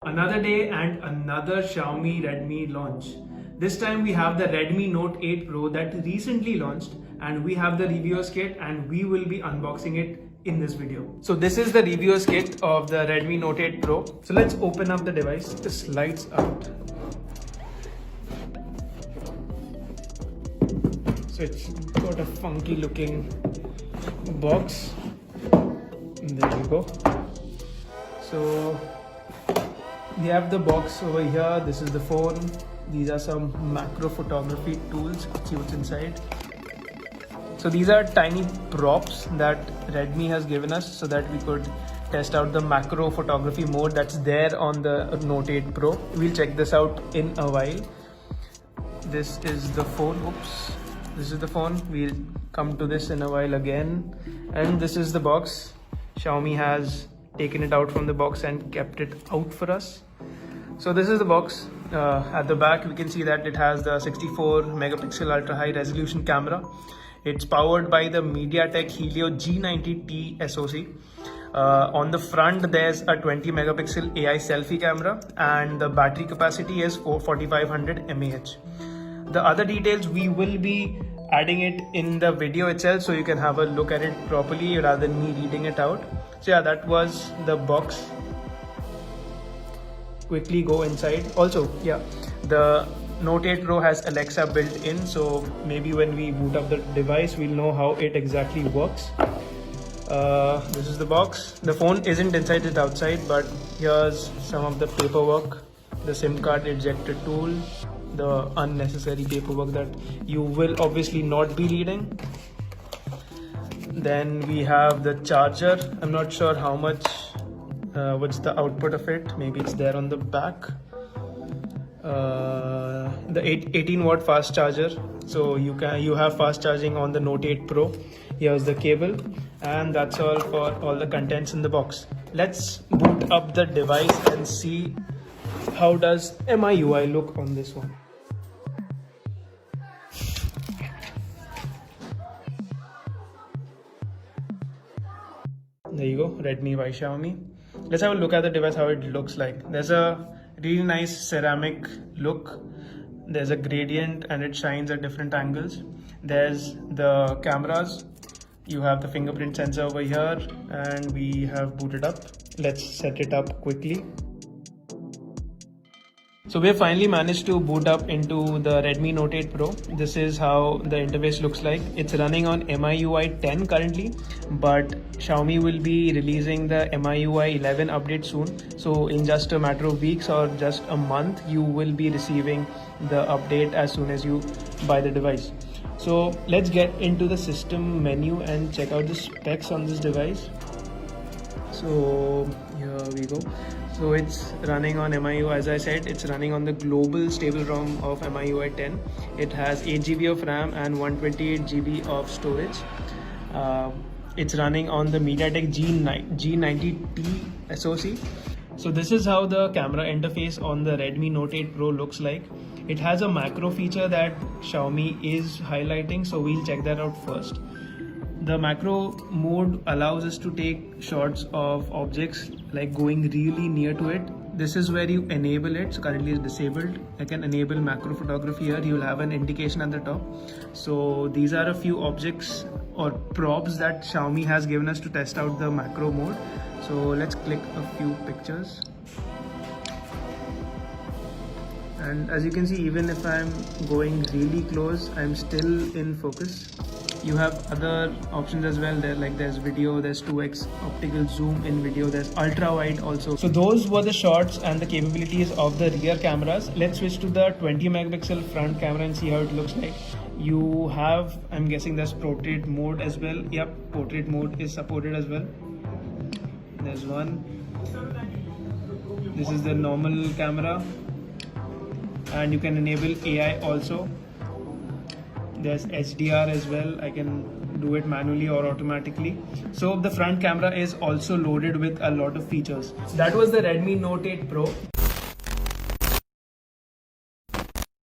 Another day and another Xiaomi Redmi launch. This time we have the Redmi Note 8 Pro that recently launched, and we have the reviewers kit and we will be unboxing it in this video. So this is the reviewers kit of the Redmi Note 8 Pro. So let's open up the device. It slides out. So it's got a funky looking box. There you go. So we have the box over here. This is the phone. These are some macro photography tools. Let's see what's inside. So these are tiny props that Redmi has given us so that we could test out the macro photography mode that's there on the Note 8 Pro. We'll check this out in a while. This is the phone. Oops. This is the phone. We'll come to this in a while again. And this is the box. Xiaomi has taken it out from the box and kept it out for us. So this is the box. At the back we can see that it has the 64 megapixel ultra high resolution camera. It's powered by the MediaTek Helio G90T SoC. On the front there's a 20 megapixel AI selfie camera and the battery capacity is 4500 mAh. The other details we will be adding it in the video itself so you can have a look at it properly rather than me reading it out. So yeah, that was the box. Quickly go inside. Also, yeah, the Note 8 Pro has Alexa built in, so maybe when we boot up the device we'll know how it exactly works. This is the box. The phone isn't inside, it's outside, but here's some of the paperwork, the SIM card ejector tool, the unnecessary paperwork that you will obviously not be reading. Then we have the charger. I'm not sure how much, what's the output of it. Maybe it's there on the back. The 18 watt fast charger. So you have fast charging on the Note 8 Pro. Here's the cable, and that's all for all the contents in the box. Let's boot up the device and see how does MIUI look on this one. There you go, Redmi by Xiaomi. Let's have a look at the device, how it looks like. There's a really nice ceramic look. There's a gradient and it shines at different angles. There's the cameras. You have the fingerprint sensor over here and we have booted up. Let's set it up quickly. So we have finally managed to boot up into the Redmi Note 8 Pro. This is how the interface looks like. It's running on MIUI 10 currently, but Xiaomi will be releasing the MIUI 11 update soon. So in just a matter of weeks or just a month, you will be receiving the update as soon as you buy the device. So let's get into the system menu and check out the specs on this device. So here we go. So it's running on MIUI, as I said, it's running on the global stable ROM of MIUI 10. It has 8 GB of RAM and 128 GB of storage. It's running on the MediaTek G90T SoC. So this is how the camera interface on the Redmi Note 8 Pro looks like. It has a macro feature that Xiaomi is highlighting, so we'll check that out first. The macro mode allows us to take shots of objects like going really near to it. This is where you enable it. So currently it's disabled. I can enable macro photography here. You'll have an indication at the top. So these are a few objects or props that Xiaomi has given us to test out the macro mode. So let's click a few pictures. And as you can see, even if I'm going really close, I'm still in focus. You have other options as well there, like there's video, there's 2x optical zoom in video, there's ultra wide also. So those were the shots and the capabilities of the rear cameras. Let's switch to the 20 megapixel front camera and see how it looks like. You have, I'm guessing there's portrait mode as well. Yep, portrait mode is supported as well. There's one. This is the normal camera. And you can enable AI also. There's HDR as well. I can do it manually or automatically. So the front camera is also loaded with a lot of features. That was the Redmi Note 8 Pro.